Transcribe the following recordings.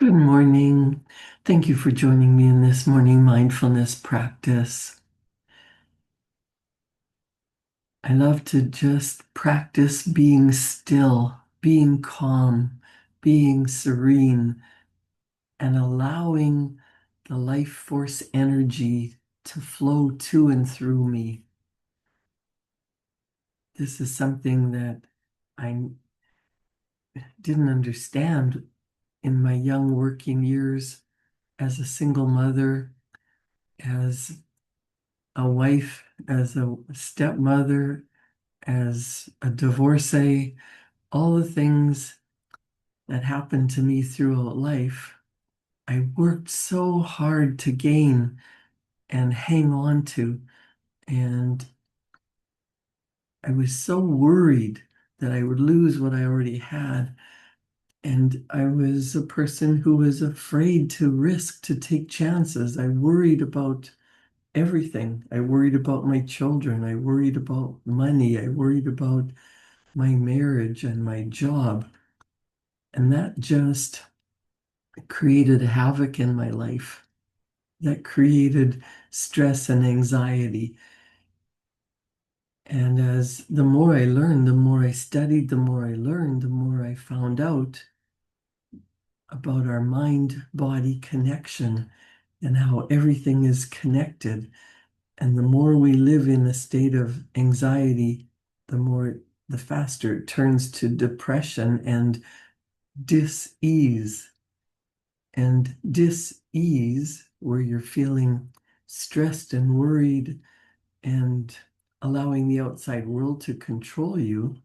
Good morning. Thank you for joining me in this morning mindfulness practice. I love to just practice being still, being calm, being serene, and allowing the life force energy to flow to and through me. This is something that I didn't understand in my young working years as a single mother, as a wife, as a stepmother, as a divorcee, all the things that happened to me throughout life, I worked so hard to gain and hang on to. And I was so worried that I would lose what I already had. And I was a person who was afraid to risk, to take chances. I worried about everything. I worried about my children. I worried about money. I worried about my marriage and my job. And that just created havoc in my life. That created stress and anxiety. And as the more I learned, the more I studied, the more I learned, the more I found out about our mind-body connection and how everything is connected. And the more we live in a state of anxiety, the faster it turns to depression and dis-ease. And dis-ease, where you're feeling stressed and worried and allowing the outside world to control you,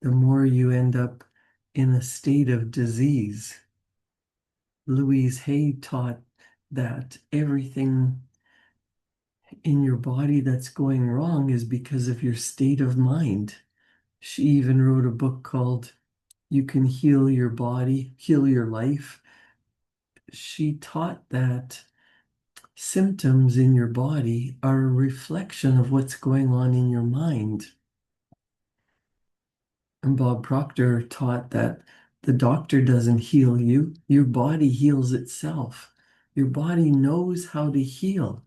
the more you end up in a state of disease. Louise Hay taught that everything in your body that's going wrong is because of your state of mind. She even wrote a book called You Can Heal Your Body, Heal Your Life. She taught that symptoms in your body are a reflection of what's going on in your mind. And Bob Proctor taught that the doctor doesn't heal you, your body heals itself. Your body knows how to heal.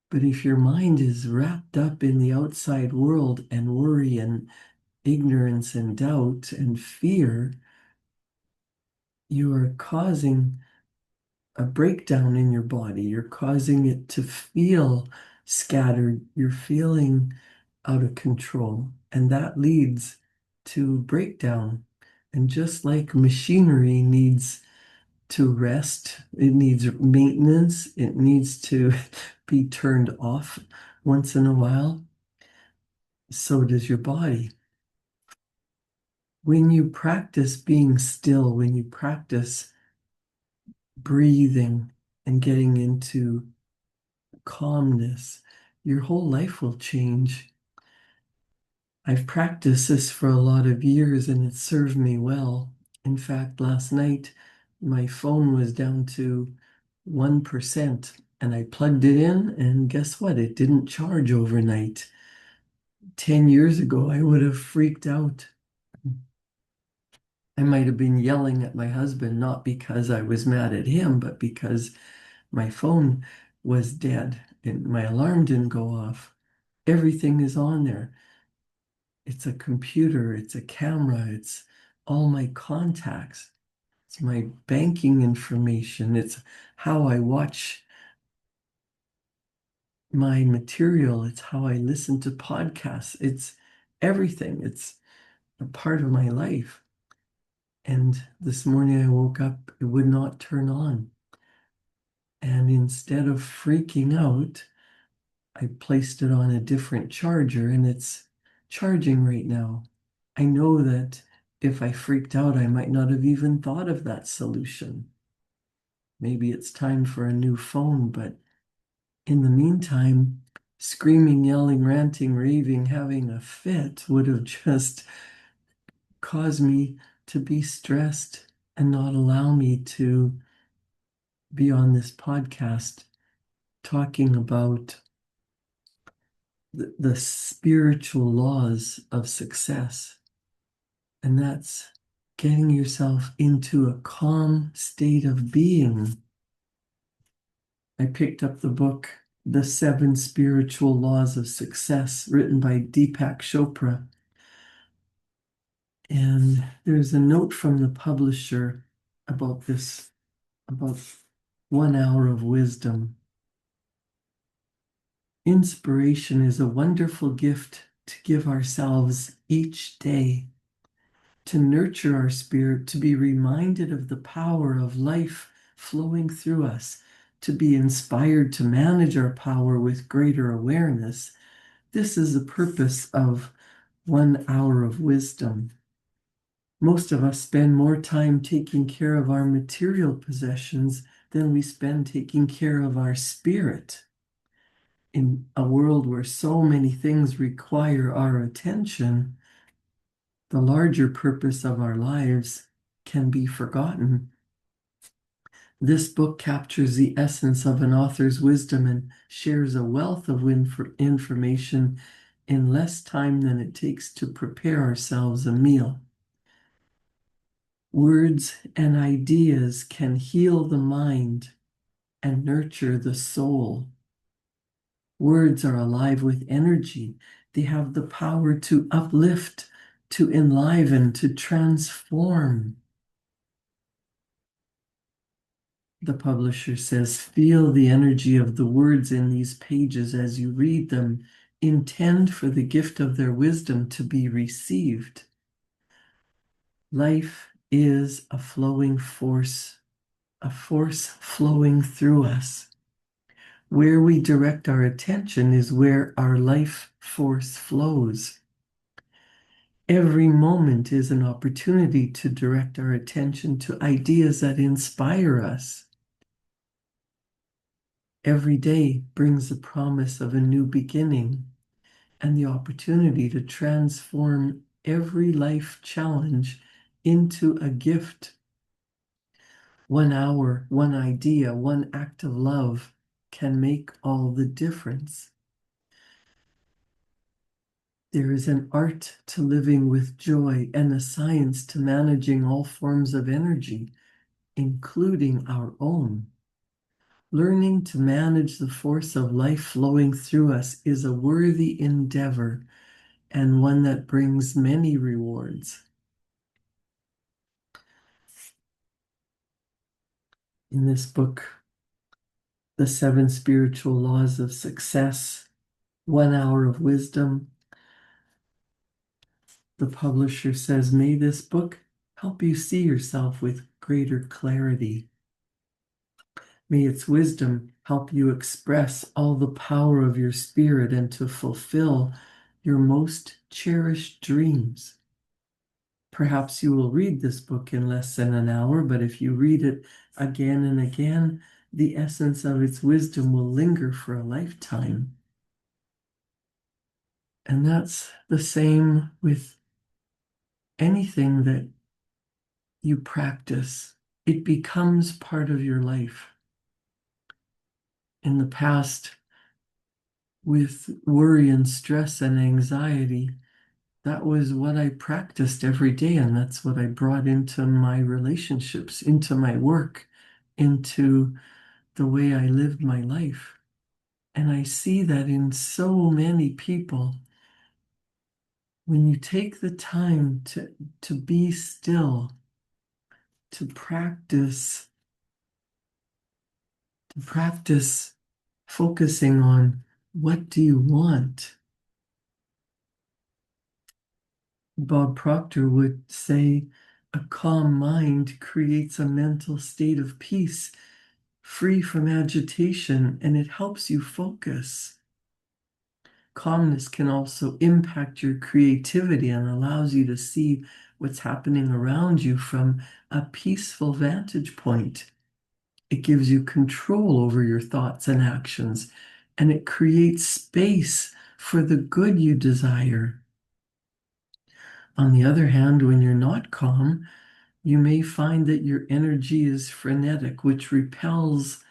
But if your mind is wrapped up in the outside world and worry and ignorance and doubt and fear, you are causing a breakdown in your body. You're causing it to feel scattered. You're feeling out of control. And that leads to breakdown. And just like machinery needs to rest, it needs maintenance, it needs to be turned off once in a while, so does your body. When you practice being still, when you practice breathing and getting into calmness, your whole life will change. I've practiced this for a lot of years and it served me well. In fact, last night my phone was down to 1% and I plugged it in, and guess what? It didn't charge overnight. 10 years ago, I would have freaked out. I might have been yelling at my husband, not because I was mad at him, but because my phone was dead and my alarm didn't go off. Everything is on there. It's a computer, it's a camera, it's all my contacts, it's my banking information, it's how I watch my material, it's how I listen to podcasts, it's everything. It's a part of my life. And this morning I woke up, it would not turn on. And instead of freaking out, I placed it on a different charger and it's charging right now. I know that if I freaked out, I might not have even thought of that solution. Maybe it's time for a new phone, but in the meantime, screaming, yelling, ranting, raving, having a fit would have just caused me to be stressed and not allow me to be on this podcast talking about the spiritual laws of success. And that's getting yourself into a calm state of being. I picked up the book, The 7 Spiritual Laws of Success, written by Deepak Chopra. And there's a note from the publisher about this, about 1 hour of wisdom. Inspiration is a wonderful gift to give ourselves each day, to nurture our spirit, to be reminded of the power of life flowing through us, to be inspired to manage our power with greater awareness. This is the purpose of 1 hour of wisdom. Most of us spend more time taking care of our material possessions than we spend taking care of our spirit. In a world where so many things require our attention, the larger purpose of our lives can be forgotten. This book captures the essence of an author's wisdom and shares a wealth of information in less time than it takes to prepare ourselves a meal. Words and ideas can heal the mind and nurture the soul. Words are alive with energy. They have the power to uplift, to enliven, to transform. The publisher says, feel the energy of the words in these pages as you read them. Intend for the gift of their wisdom to be received. Life is a flowing force, a force flowing through us. Where we direct our attention is where our life force flows. Every moment is an opportunity to direct our attention to ideas that inspire us. Every day brings the promise of a new beginning and the opportunity to transform every life challenge into a gift. 1 hour, one idea, one act of love can make all the difference. There is an art to living with joy and a science to managing all forms of energy, including our own. Learning to manage the force of life flowing through us is a worthy endeavor and one that brings many rewards. In this book, The 7 Spiritual Laws of Success, 1 hour of wisdom, the publisher says, may this book help you see yourself with greater clarity. May its wisdom help you express all the power of your spirit and to fulfill your most cherished dreams. Perhaps you will read this book in less than an hour, but if you read it again and again, the essence of its wisdom will linger for a lifetime. And that's the same with anything that you practice. It becomes part of your life. In the past, with worry and stress and anxiety, that was what I practiced every day, and that's what I brought into my relationships, into my work, into the way I lived my life. And I see that in so many people. When you take the time to be still, to practice focusing on what do you want? Bob Proctor would say, a calm mind creates a mental state of peace, free from agitation, and it helps you focus. Calmness can also impact your creativity and allows you to see what's happening around you from a peaceful vantage point. It gives you control over your thoughts and actions, and it creates space for the good you desire. On the other hand, when you're not calm, you may find that your energy is frenetic, which repels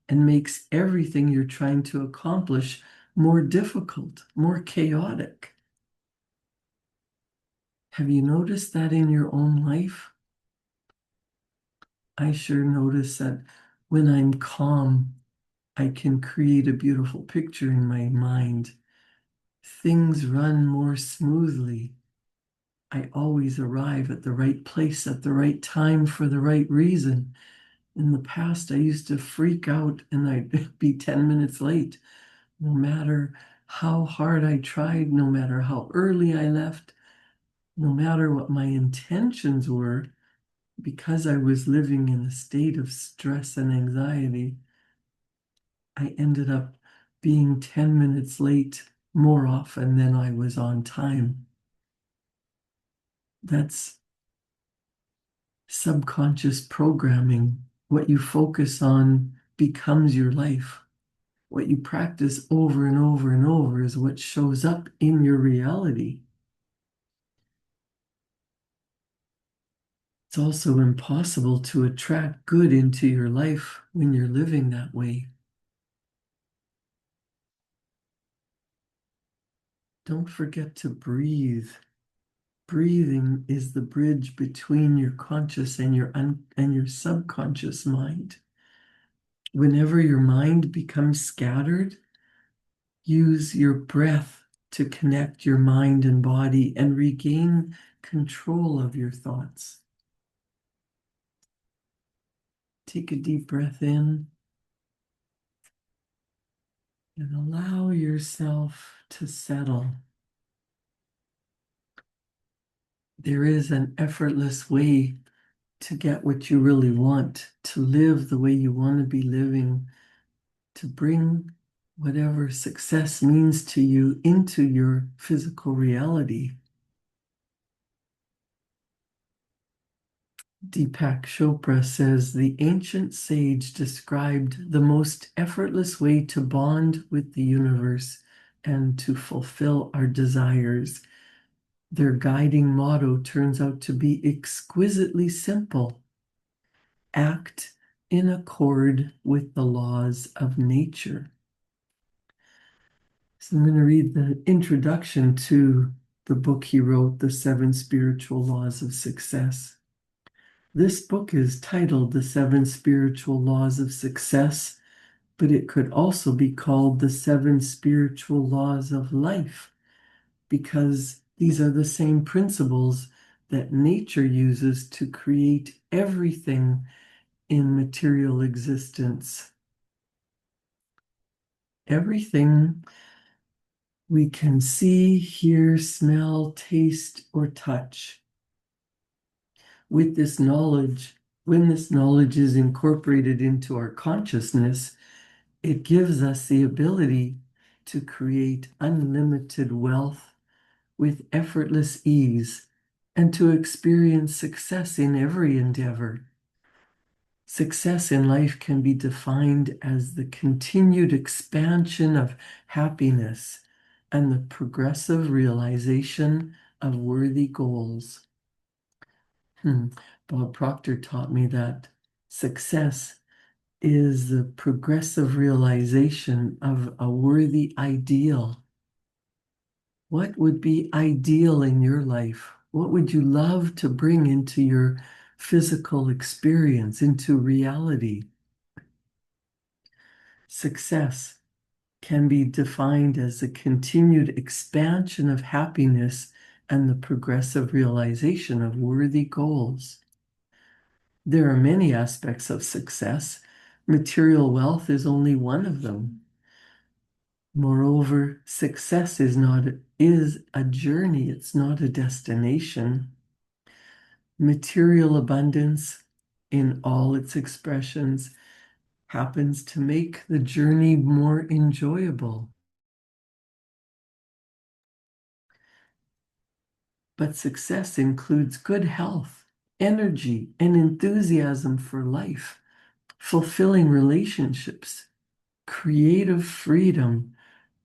and makes everything you're trying to accomplish more difficult, more chaotic. Have you noticed that in your own life? I sure notice that when I'm calm, I can create a beautiful picture in my mind. Things run more smoothly. I always arrive at the right place at the right time for the right reason. In the past, I used to freak out and I'd be 10 minutes late, no matter how hard I tried, no matter how early I left, no matter what my intentions were, because I was living in a state of stress and anxiety. I ended up being 10 minutes late more often than I was on time. That's subconscious programming. What you focus on becomes your life. What you practice over and over and over is what shows up in your reality. It's also impossible to attract good into your life when you're living that way. Don't forget to breathe. Breathing is the bridge between your conscious and your subconscious mind. Whenever your mind becomes scattered, use your breath to connect your mind and body and regain control of your thoughts. Take a deep breath in and allow yourself to settle. There is an effortless way to get what you really want, to live the way you want to be living, to bring whatever success means to you into your physical reality. Deepak Chopra says the ancient sage described the most effortless way to bond with the universe and to fulfill our desires. Their guiding motto turns out to be exquisitely simple: act in accord with the laws of nature. So I'm going to read the introduction to the book he wrote, The Seven Spiritual Laws of Success. This book is titled The Seven Spiritual Laws of Success, but it could also be called The Seven Spiritual Laws of Life, because these are the same principles that nature uses to create everything in material existence. Everything we can see, hear, smell, taste, or touch. With this knowledge, when this knowledge is incorporated into our consciousness, it gives us the ability to create unlimited wealth with effortless ease and to experience success in every endeavor. Success in life can be defined as the continued expansion of happiness and the progressive realization of worthy goals. Bob Proctor taught me that success is the progressive realization of a worthy ideal. What would be ideal in your life? What would you love to bring into your physical experience, into reality? Success can be defined as a continued expansion of happiness and the progressive realization of worthy goals. There are many aspects of success. Material wealth is only one of them. Moreover, success is a journey, it's not a destination. Material abundance in all its expressions happens to make the journey more enjoyable. But success includes good health, energy, and enthusiasm for life, fulfilling relationships, creative freedom,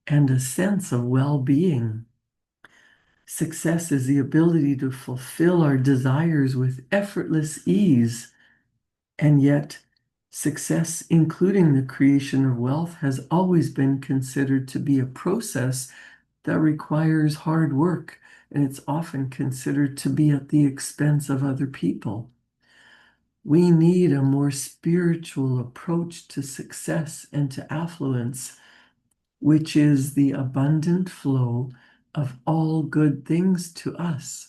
and a sense of well-being. Success is the ability to fulfill our desires with effortless ease, and yet success, including the creation of wealth, has always been considered to be a process that requires hard work, and it's often considered to be at the expense of other people. We need a more spiritual approach to success and to affluence, which is the abundant flow of all good things to us.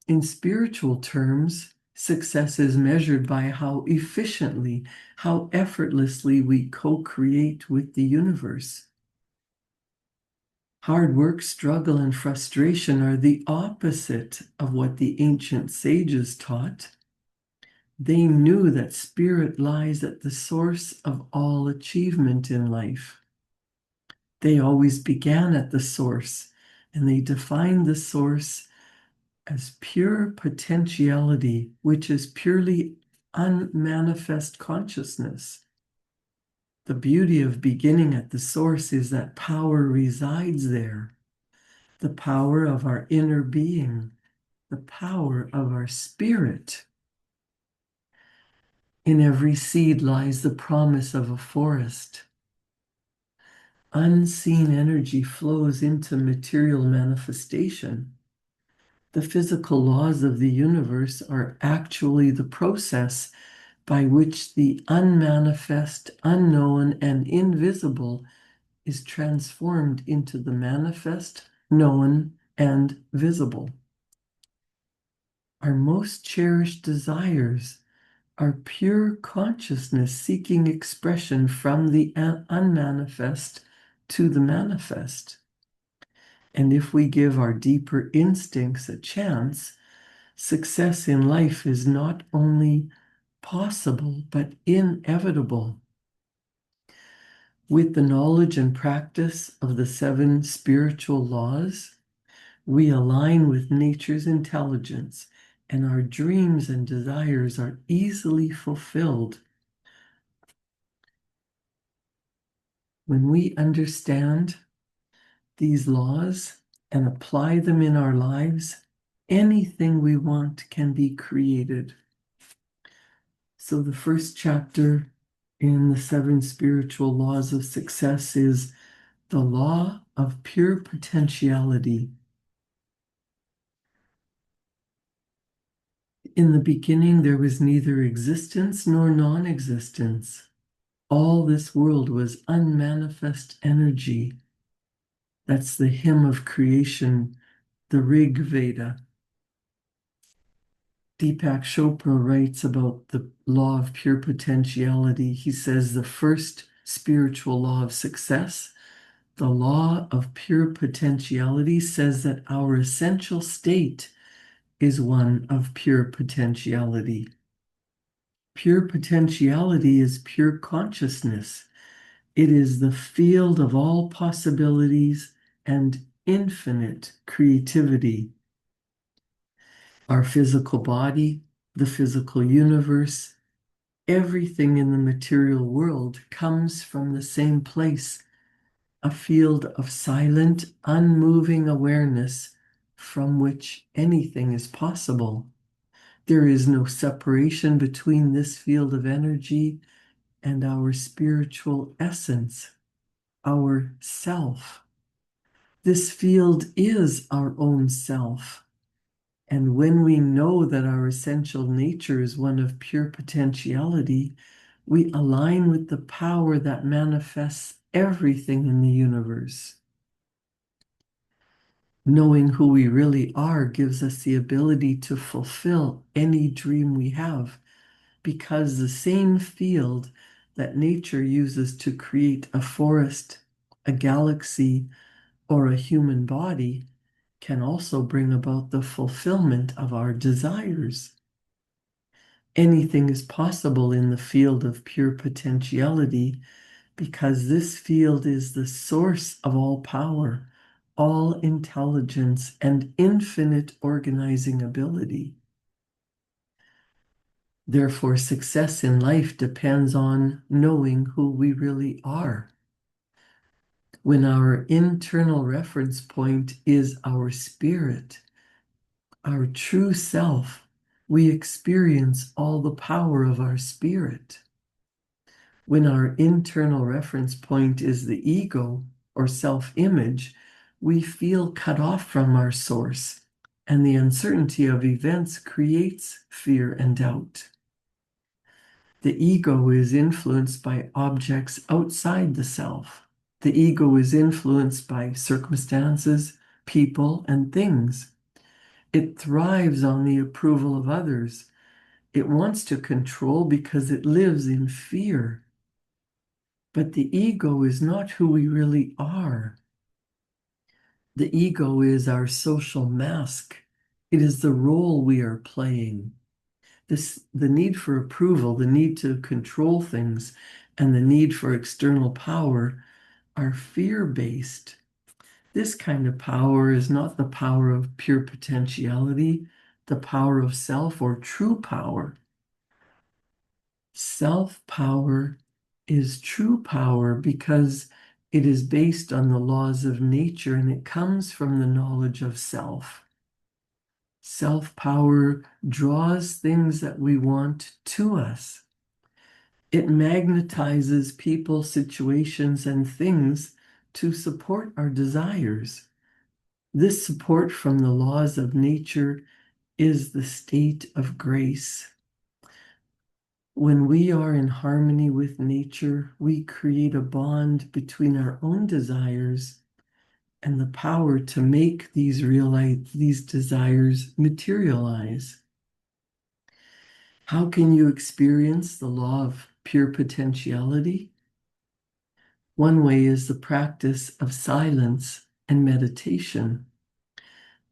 In spiritual terms, success is measured by how efficiently, how effortlessly we co-create with the universe. Hard work, struggle, and frustration are the opposite of what the ancient sages taught. They knew that spirit lies at the source of all achievement in life. They always began at the source, and they defined the source as pure potentiality, which is purely unmanifest consciousness. The beauty of beginning at the source is that power resides there, the power of our inner being, the power of our spirit. In every seed lies the promise of a forest. Unseen energy flows into material manifestation. The physical laws of the universe are actually the process by which the unmanifest, unknown, and invisible is transformed into the manifest, known, and visible. Our most cherished desires are pure consciousness seeking expression from the unmanifest to the manifest. And if we give our deeper instincts a chance, success in life is not only possible, but inevitable. With the knowledge and practice of the 7 spiritual laws, we align with nature's intelligence, and our dreams and desires are easily fulfilled. When we understand these laws and apply them in our lives, anything we want can be created. So the first chapter in the 7 spiritual laws of success is the law of pure potentiality. In the beginning, there was neither existence nor non-existence. All this world was unmanifest energy. That's the hymn of creation, the Rig Veda. Deepak Chopra writes about the law of pure potentiality. He says the first spiritual law of success, the law of pure potentiality, says that our essential state is one of pure potentiality. Pure potentiality is pure consciousness. It is the field of all possibilities and infinite creativity. Our physical body, the physical universe, everything in the material world comes from the same place, a field of silent, unmoving awareness from which anything is possible. There is no separation between this field of energy and our spiritual essence, our self. This field is our own self. And when we know that our essential nature is one of pure potentiality, we align with the power that manifests everything in the universe. Knowing who we really are gives us the ability to fulfill any dream we have, because the same field that nature uses to create a forest, a galaxy, or a human body can also bring about the fulfillment of our desires. Anything is possible in the field of pure potentiality because this field is the source of all power, all intelligence, and infinite organizing ability. Therefore, success in life depends on knowing who we really are. When our internal reference point is our spirit, our true self, we experience all the power of our spirit. When our internal reference point is the ego or self-image, we feel cut off from our source, and the uncertainty of events creates fear and doubt. The ego is influenced by objects outside the self. The ego is influenced by circumstances, people, and things. It thrives on the approval of others. It wants to control because it lives in fear. But the ego is not who we really are. The ego is our social mask. It is the role we are playing. The need for approval, the need to control things, and the need for external power are fear-based. This kind of power is not the power of pure potentiality, the power of self or true power. Self-power is true power because it is based on the laws of nature and it comes from the knowledge of self. Self-power draws things that we want to us. It magnetizes people, situations, and things to support our desires. This support from the laws of nature is the state of grace. When we are in harmony with nature, we create a bond between our own desires and the power to make these desires materialize. How can you experience the law of pure potentiality? One way is the practice of silence and meditation.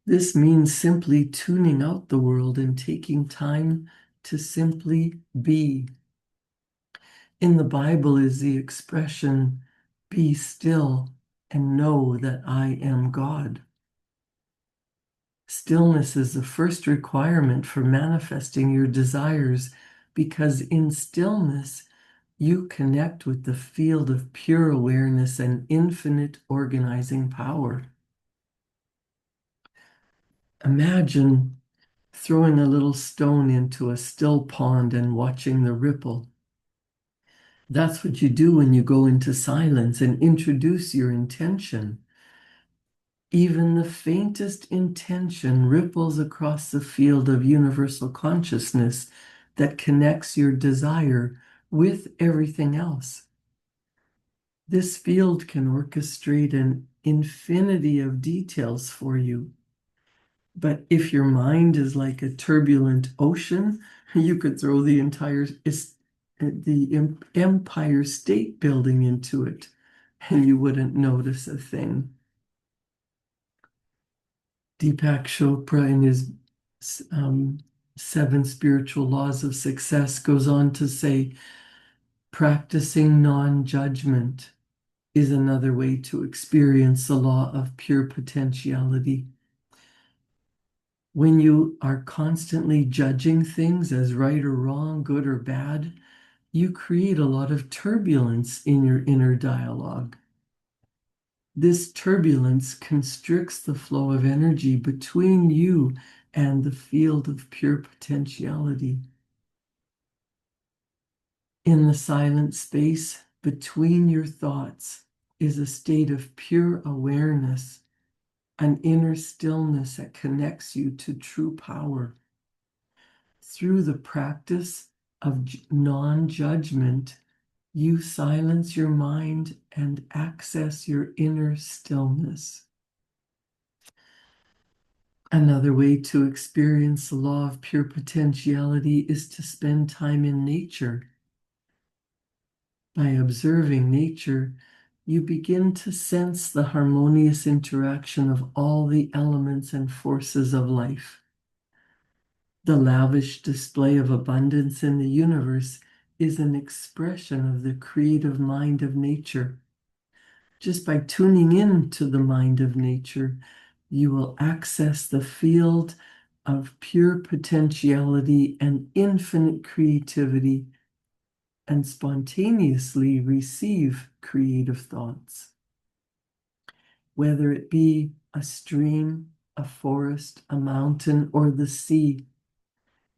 This means simply tuning out the world and taking time to simply be. In the Bible is the expression, be still and know that I am God. Stillness is the first requirement for manifesting your desires because in stillness, you connect with the field of pure awareness and infinite organizing power. Imagine throwing a little stone into a still pond and watching the ripple. That's what you do when you go into silence and introduce your intention. Even the faintest intention ripples across the field of universal consciousness that connects your desire with everything else. This field can orchestrate an infinity of details for you. But if your mind is like a turbulent ocean, you could throw the entire Empire State Building into it, and you wouldn't notice a thing. Deepak Chopra, in his 7 Spiritual Laws of Success, goes on to say, practicing non-judgment is another way to experience the law of pure potentiality. When you are constantly judging things as right or wrong, good or bad, you create a lot of turbulence in your inner dialogue. This turbulence constricts the flow of energy between you and the field of pure potentiality. In the silent space between your thoughts is a state of pure awareness, an inner stillness that connects you to true power. Through the practice of non-judgment, you silence your mind and access your inner stillness. Another way to experience the law of pure potentiality is to spend time in nature. By observing nature, you begin to sense the harmonious interaction of all the elements and forces of life. The lavish display of abundance in the universe is an expression of the creative mind of nature. Just by tuning in to the mind of nature, you will access the field of pure potentiality and infinite creativity and spontaneously receive creative thoughts. Whether it be a stream, a forest, a mountain, or the sea,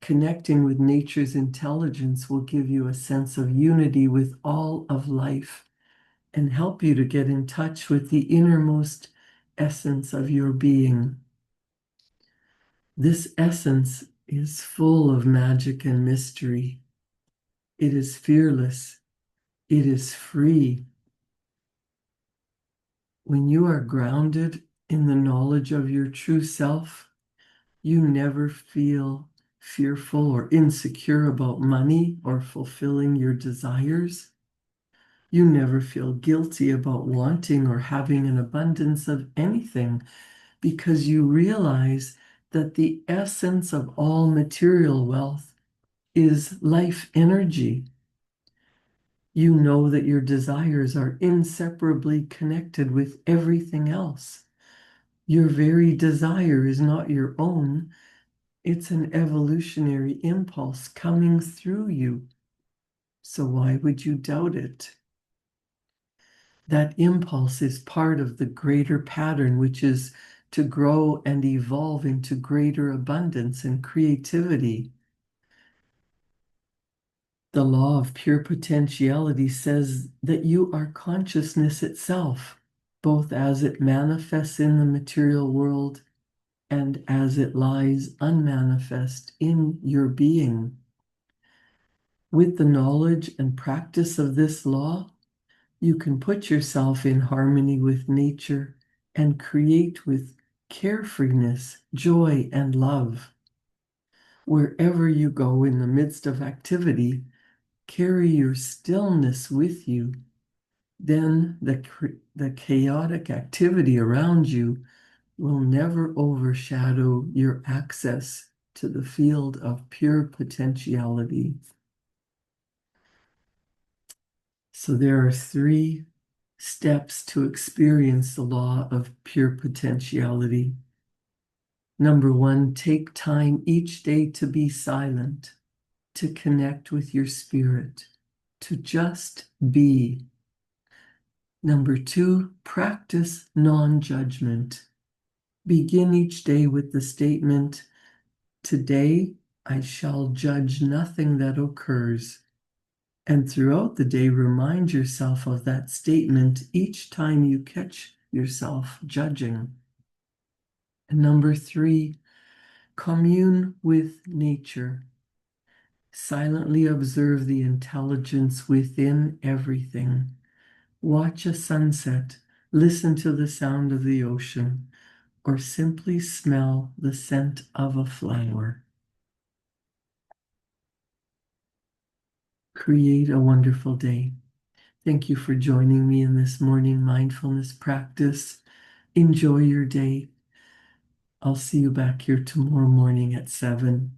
connecting with nature's intelligence will give you a sense of unity with all of life and help you to get in touch with the innermost essence of your being. This essence is full of magic and mystery. It is fearless. It is free. When you are grounded in the knowledge of your true self, you never feel fearful or insecure about money or fulfilling your desires. You never feel guilty about wanting or having an abundance of anything because you realize that the essence of all material wealth is life energy. You know that your desires are inseparably connected with everything else. Your very desire is not your own, it's an evolutionary impulse coming through you. So why would you doubt it? That impulse is part of the greater pattern, which is to grow and evolve into greater abundance and creativity. The law of pure potentiality says that you are consciousness itself, both as it manifests in the material world and as it lies unmanifest in your being. With the knowledge and practice of this law, you can put yourself in harmony with nature and create with carefreeness, joy, and love. Wherever you go in the midst of activity, carry your stillness with you. Then the chaotic activity around you will never overshadow your access to the field of pure potentiality. So there are 3 steps to experience the law of pure potentiality. Number 1, take time each day to be silent, to connect with your spirit, to just be. Number 2, practice non-judgment. Begin each day with the statement, "Today I shall judge nothing that occurs." And throughout the day, remind yourself of that statement each time you catch yourself judging. And number 3, commune with nature. Silently observe the intelligence within everything. Watch a sunset, listen to the sound of the ocean, or simply smell the scent of a flower. Create a wonderful day. Thank you for joining me in this morning mindfulness practice. Enjoy your day. I'll see you back here tomorrow morning at 7.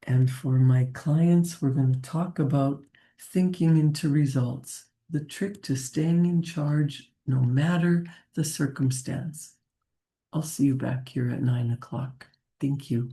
And for my clients, we're going to talk about thinking into results, the trick to staying in charge no matter the circumstance. I'll see you back here at 9 o'clock. Thank you.